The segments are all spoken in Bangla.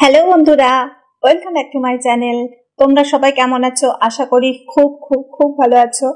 হ্যালো বন্ধুরা, welcome back to my channel. তোমরা সবাই কেমন আছো? আশা করি খুব খুব খুব ভালো আছো।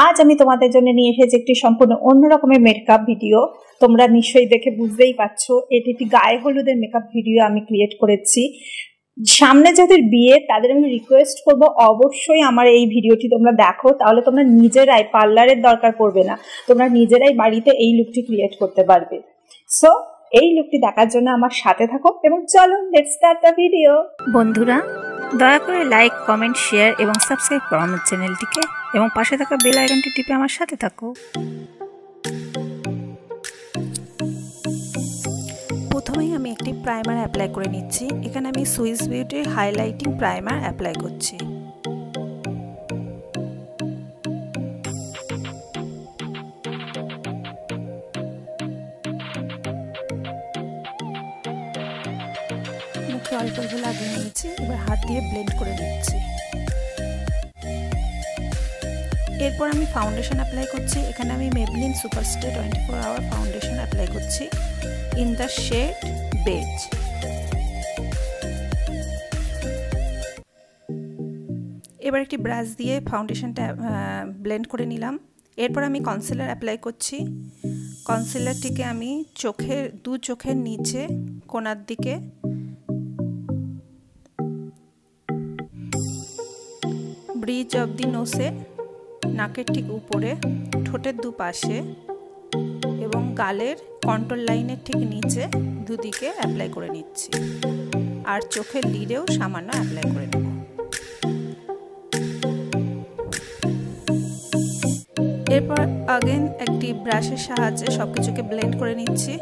আজ আমি তোমাদের জন্য নিয়ে এসেছি একটি সম্পূর্ণ অন্য রকমের মেকআপ ভিডিও। তোমরা নিশ্চয়ই দেখে বুঝতেই পারছো এটি একটি গায়ে হলুদের মেকআপ ভিডিও আমি ক্রিয়েট করেছি। সামনে যাদের বিয়ে তাদের আমি রিকোয়েস্ট করব অবশ্যই আমার এই ভিডিওটি তোমরা দেখো, তাহলে তোমরা নিজেরাই পার্লারের দরকার পড়বে না, তোমরা নিজেরাই বাড়িতে এই লুকটি ক্রিয়েট করতে পারবে। সো এই লুকটি দেখার জন্য আমার সাথে থাকো এবং চলো লেটস স্টার্ট দ্য ভিডিও। বন্ধুরা, দয়া করে লাইক, কমেন্ট, শেয়ার এবং সাবস্ক্রাইব করো আমার চ্যানেলটিকে এবং পাশে থাকা বেল আইকনটি টিপে আমার সাথে থাকো। প্রথমেই আমি একটি প্রাইমার অ্যাপ্লাই করে নিচ্ছি। এখানে আমি সুইস বিউটির হাইলাইটিং প্রাইমার অ্যাপ্লাই করছি। মুখে অল্প অল্প লাগিয়ে নিয়েছি, এবার হাত দিয়ে ব্লেন্ড করে নিচ্ছি। এরপর আমি ফাউন্ডেশন অ্যাপ্লাই করছি। এখানে আমি মেবলিন সুপারস্টে 24 আওয়ার ফাউন্ডেশন অ্যাপ্লাই করছি ইন দ্য শেড বেজ। এবার একটি ব্রাশ দিয়ে ফাউন্ডেশনটা ব্লেন্ড করে নিলাম। এরপর আমি কনসিলার অ্যাপ্লাই করছি। কনসিলারটিকে আমি দু চোখের নিচে কোণার দিকে, ব্রিজ অব দি নোসে, নাকের ঠিক উপরে, ঠোঁটের দুপাশে এবং গালের কন্ট্রোল লাইনের ঠিক নিচে দুদিকে অ্যাপ্লাই করে নিচ্ছি। আর চোখের লিডেও সামান্য অ্যাপ্লাই করে নেব। এরপর আগেন একটি ব্রাশের সাহায্যে সবকিছুকে ব্লেন্ড করে নিচ্ছি।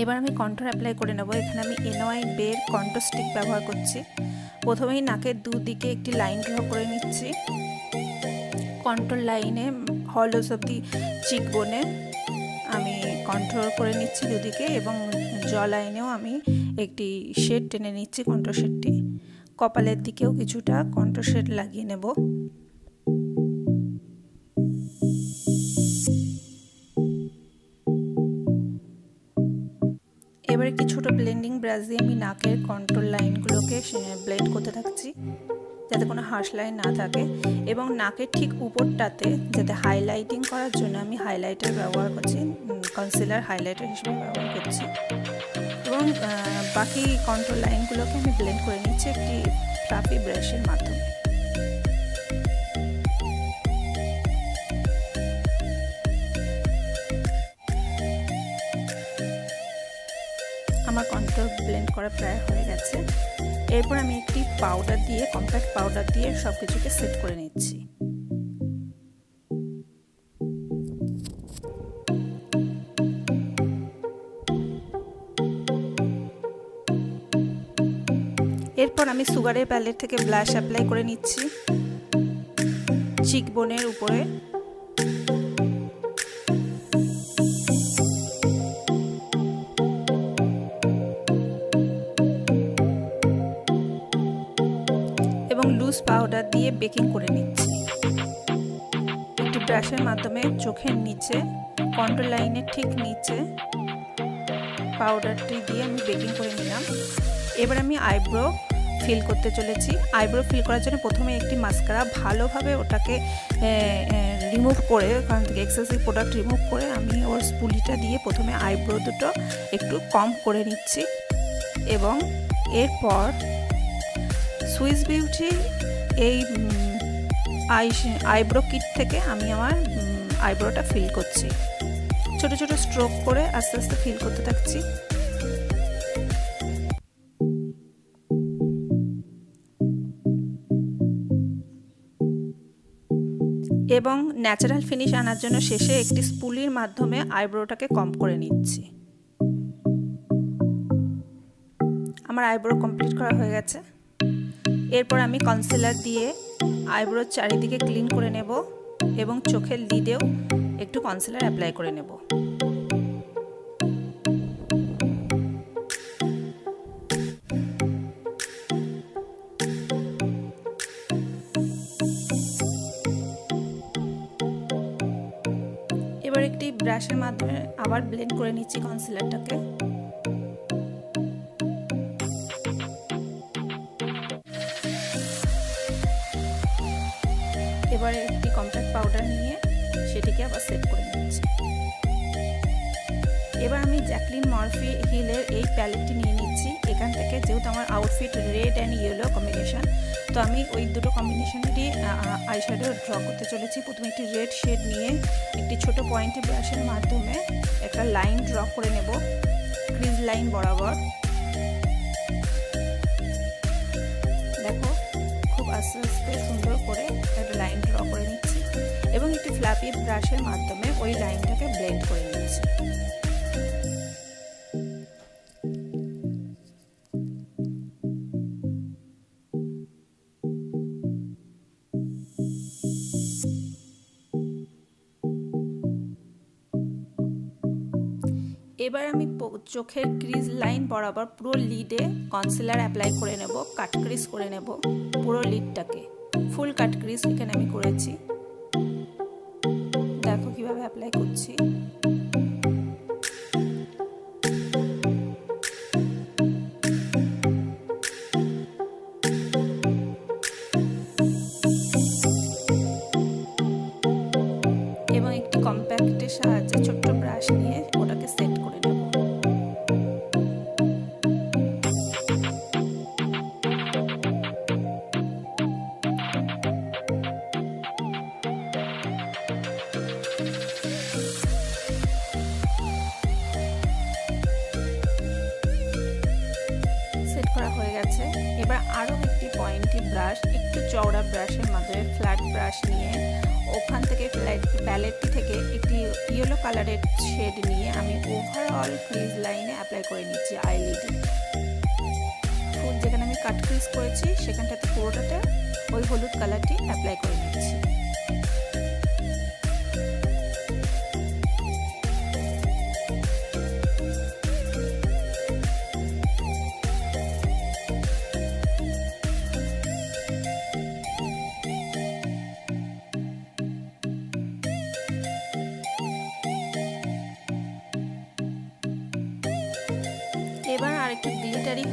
এবার আমি কন্ট্রোর অ্যাপ্লাই করে নেব। এখানে আমি NY বের কন্ট্রোর স্টিক ব্যবহার করছি। প্রথমেই নাকের দুদিকে একটি লাইন ড্র করে নিচ্ছি। কন্ট্রোর লাইনে হলোস অব দি চিক বোনে আমি কন্ট্রোল করে নিচ্ছি দুদিকে, এবং জ লাইনেও আমি একটি শেড টেনে নিচ্ছি, কন্ট্রোর শেডটি। কপালের দিকেও কিছুটা কন্ট্রোর শেড লাগিয়ে নেব। এবার একটি ছোট ব্লেন্ডিং ব্রাশ দিয়ে আমি নাকের কন্ট্রোল লাইনগুলোকে ব্লেন্ড করতে থাকছি যাতে কোনো হার্শ লাইন না থাকে, এবং নাকের ঠিক উপরটাতে যাতে হাইলাইটিং করার জন্য আমি হাইলাইটার ব্যবহার করছি, কনসিলার হাইলাইটার হিসেবে ব্যবহার করছি। এবং বাকি কন্ট্রোল লাইনগুলোকে আমি ব্লেন্ড করে নিচ্ছি একটি ফ্লাফি ব্রাশের মাধ্যমে। আমার কন্ট্রোল ব্লেন্ড করা প্রায় হয়ে গেছে। এরপর আমি একটি পাউডার দিয়ে, কম্প্যাক্ট পাউডার দিয়ে সব কিছুকে সেট করে নিচ্ছি। এরপর আমি সুগারের প্যালেট থেকে ব্লাশ অ্যাপ্লাই করে নিচ্ছি চিক বোনের উপরে। এবং লুজ পাউডার দিয়ে বেকিং করে নিচ্ছি। একটি ব্রাশের মাধ্যমে চোখের নিচে, কন্ট্রোল লাইনের ঠিক নিচে পাউডারটি দিয়ে আমি বেকিং করে নিলাম। এবার আমি আইব্রো ফিল করতে চলেছি। আইব্রো ফিল করার জন্য প্রথমে একটি মাস্কারা ভালোভাবে ওটাকে রিমুভ করে, ওখান থেকে এক্সেসিভ প্রোডাক্ট রিমুভ করে আমি ওর স্পুলিটা দিয়ে প্রথমে আইব্রো দুটো একটু কম করে নিচ্ছি। এবং এরপর সুইস বিউটি এই আইব্রো কিট থেকে আমি আমার আইব্রোটা ফিল করছি। ছোট ছোট স্ট্রোক করে আস্তে আস্তে ফিল করতে থাকছি। এবং ন্যাচারাল ফিনিশ আনার জন্য শেষে একটি স্পুলির মাধ্যমে আইব্রোটাকে কম করে নিচ্ছি। আমার আইব্রো কমপ্লিট করা হয়ে গেছে। এরপর আমি কনসিলার দিয়ে আইব্রোর চারিদিকে ক্লিন করে নেব এবং চোখের লিডেও একটু কনসিলার অ্যাপ্লাই করে নেব। ব্রাশের মাধ্যমে আবার ব্লেন্ড করে নিচ্ছি কনসিলারটাকে। এবারে একটি কম্প্যাক্ট পাউডার নিয়ে সেটিকে আবার সেট করে নিচ্ছি। এবার আমি জ্যাকলিন মারফি হিলের এই প্যালেটটি নিয়ে নিচ্ছি। এখান থেকে যেহেতু আমার outfit red and yellow combination, তো আমি ওই দুটো কম্বিনেশনেরই আইশ্যাডো ড্র করতে চলেছি। প্রথমে একটি রেড শেড নিয়ে একটি ছোট পয়েন্টি ব্রাশের মাধ্যমে একটা লাইন ড্র করে নেব ক্রিজ লাইন বরাবর। দেখো খুব আস্তে আস্তে সুন্দর করে একটা লাইন ড্র করে নিচ্ছি এবং একটি ফ্ল্যাপি ব্রাশের মাধ্যমে ওই লাইনটাকে ব্লেন্ড করে নিচ্ছি। এবার আমি চোখের ক্রিজ লাইন বরাবর পুরো লিডে কনসিলার অ্যাপ্লাই করে নেব, কাট ক্রিজ করে নেব পুরো লিডটাকে। ফুল কাট ক্রিজ এখানে আমি করেছি, দেখো কিভাবে অ্যাপ্লাই করছি। এবং একটি কম্প্যাক্টের সাহায্যে ছোট্ট ব্রাশ নিয়ে ওটাকে সেট করে নেব। সেট করা হয়ে গেছে। এবার আরও একটি পয়েন্টি ব্রাশ, একটু চওড়া ব্রাশের মাধ্যমে ফ্ল্যাট ব্রাশ নিয়ে ওখান থেকে প্যালেটটি থেকে একটি ইয়েলো কালারের শেড নিয়ে আমি ওভারঅল ক্রিজ লাইনে অ্যাপ্লাই করে নিচ্ছি আইলিডে। ফুল যেখানে আমি কাট ক্রিজ করেছি সেখানটাতে পুরোটাতে ওই হলুদ কালারটি অ্যাপ্লাই করে নিচ্ছি। এবার আরেকটু গ্লিটারি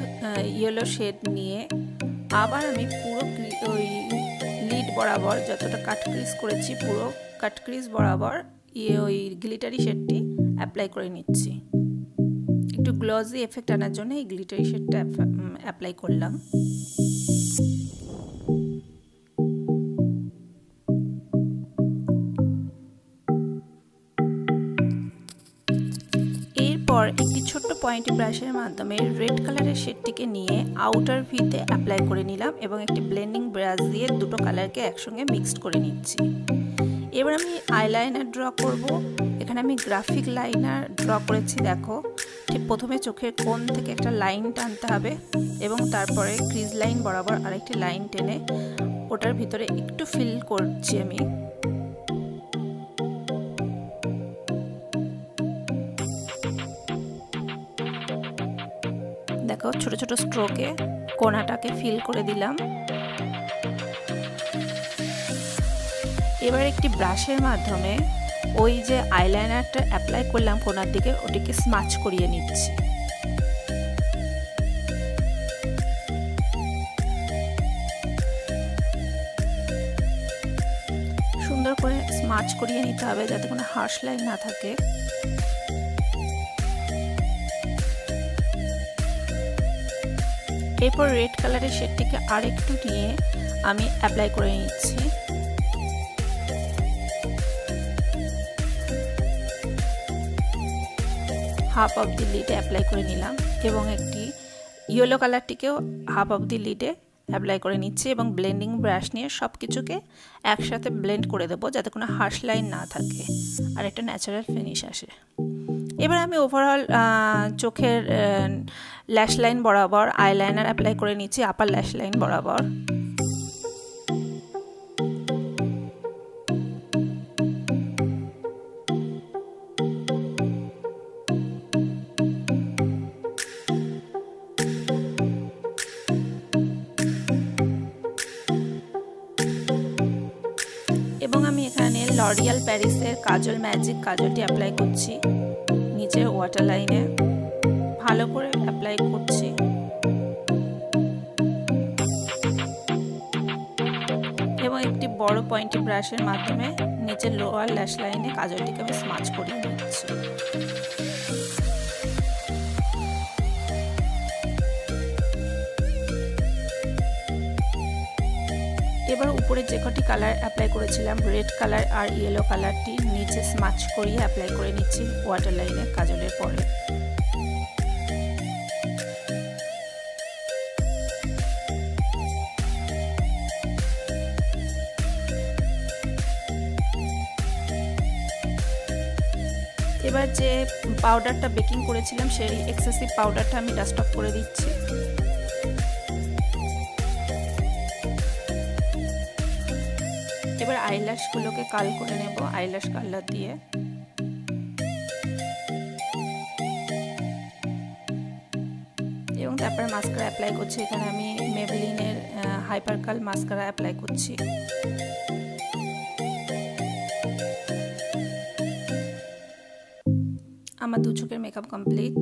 ইয়েলো শেড নিয়ে আবার আমি পুরো ওই লিড বরাবর যতটা কাট ক্রিজ করেছি পুরো কাট ক্রিজ বরাবর ওই গ্লিটারি শেডটি অ্যাপ্লাই করে নিচ্ছি। একটু গ্লজি এফেক্ট আনার জন্য এই গ্লিটারি শেডটা অ্যাপ্লাই করলাম। এরপর একটি ছোট্ট পয়েন্টি ব্রাশের মাধ্যমে রেড কালারের শেডটিকে নিয়ে আউটার ভিতে অ্যাপ্লাই করে নিলাম এবং একটি ব্লেন্ডিং ব্রাশ দিয়ে দুটো কালারকে একসঙ্গে মিক্সড করে নিচ্ছি। এবার আমি আইলাইনার ড্র করব। এখানে আমি গ্রাফিক লাইনার ড্র করেছি। দেখো ঠিক প্রথমে চোখের কোণ থেকে একটা লাইন টানতে হবে এবং তারপরে ক্রিজ লাইন বরাবর আরেকটি লাইন টেনে ওটার ভিতরে একটু ফিল করছি আমি। দেখো ছোট ছোট স্ট্রোকে কোণাটাকে ফিল করে দিলাম। এবার একটি ব্রাশের মাধ্যমে ওই যে আইলাইনারটা অ্যাপ্লাই করলাম কোণার দিকে ওটিকে স্মাচ করিয়ে নিচ্ছি। সুন্দর করে স্মাচ করিয়ে নিতে হবে যাতে কোনো হার্শ লাইন না থাকে। এরপর রেড কালারের শেডটিকে আরেকটু নিয়ে আমি অ্যাপ্লাই করে নিচ্ছি। হাফ অফ দি লিডে অ্যাপ্লাই করে নিলাম এবং একটি ইয়েলো কালারটিকেও হাফ অফ দি লিডে অ্যাপ্লাই করে নিচ্ছি এবং ব্লেন্ডিং ব্রাশ নিয়ে সব কিছুকে একসাথে ব্লেন্ড করে দেবো যাতে কোনো হার্শ লাইন না থাকে আর একটা ন্যাচারাল ফিনিশ আসে। এবার আমি ওভারঅল চোখের ল্যাশ লাইন বরাবর আইলাইনার অ্যাপ্লাই করে নিচ্ছি আপার ল্যাশ লাইন বরাবর। এবং আমি এখানে লরিয়াল প্যারিসের কাজল ম্যাজিক কাজলটি অ্যাপ্লাই করছি নিচের ওয়াটার লাইনে, ভালো করে অ্যাপ্লাই করছি। এবং একটি বড় পয়েন্টি ব্রাশের মাধ্যমে নিচের লোয়ার ল্যাশ লাইনে কাজলটিকে আমি স্মাচ করিয়ে নিচ্ছি। এবার উপরে যে কটি কালার অ্যাপ্লাই করেছিলাম, রেড কালার আর ইয়েলো কালারটি নিচে স্মাচ করিয়ে অ্যাপ্লাই করে নিচ্ছি ওয়াটার লাইনে কাজলের পরে। এবার যে পাউডারটা বেকিং করেছিলাম সেই এক্সেসিভ পাউডারটা আমি ডাস্ট অফ করে দিচ্ছি। এবার আইল্যাশগুলোকে কাল করে নেব আইল্যাশ কালার দিয়ে। এবং তারপরে মাস্কারা অ্যাপ্লাই করছি। এখানে আমি মেবলিনের হাইপার কাল মাস্কারা অ্যাপ্লাই করছি। আমার দু চোখের মেকআপ কমপ্লিট।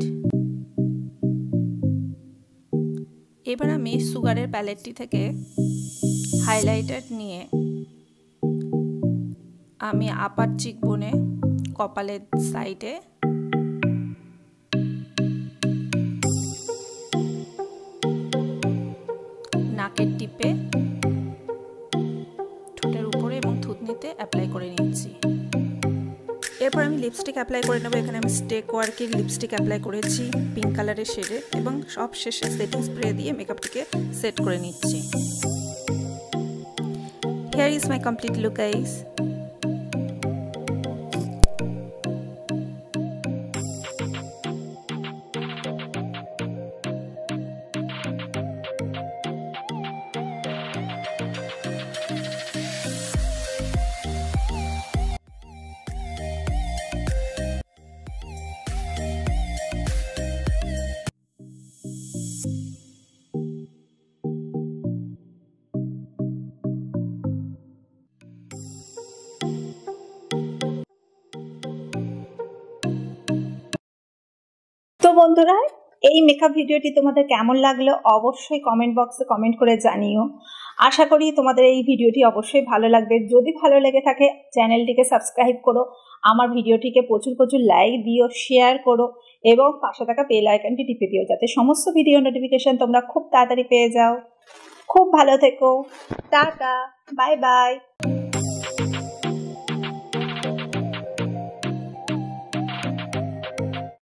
এবার আমি সুগারের প্যালেটটি থেকে হাইলাইটার নিয়ে আমি আপার চিকবোনে, কপালের সাইডে, নাকের টিপে, ঠোঁটের উপরে এবং থুতনিতে অ্যাপ্লাই করে নিচ্ছি। এরপর আমি লিপস্টিক অ্যাপ্লাই করে নেব। এখানে আমি স্টেক ওয়ার্কের লিপস্টিক অ্যাপ্লাই করেছি পিঙ্ক কালারের শেডে, এবং সব শেষে সেটিং স্প্রে দিয়ে মেকআপটিকে সেট করে নিচ্ছি। Here is my complete look, guys. তো বন্ধুরা, এই মেকআপ ভিডিওটি তোমাদের কেমন লাগলো অবশ্যই কমেন্ট বক্সে কমেন্ট করে জানিও। আশা করি তোমাদের এই ভিডিওটি অবশ্যই ভালো লাগবে। যদি ভালো লেগে থাকে চ্যানেলটিকে সাবস্ক্রাইব করো, আমার ভিডিওটিকে প্রচুর প্রচুর লাইক দিও, শেয়ার করো এবং পাশে থাকা বেল আইকনটি টিপে দিও যাতে সমস্ত ভিডিও নোটিফিকেশন তোমরা খুব তাড়াতাড়ি পেয়ে যাও। খুব ভালো থেকো, টাটা, বাই বাই।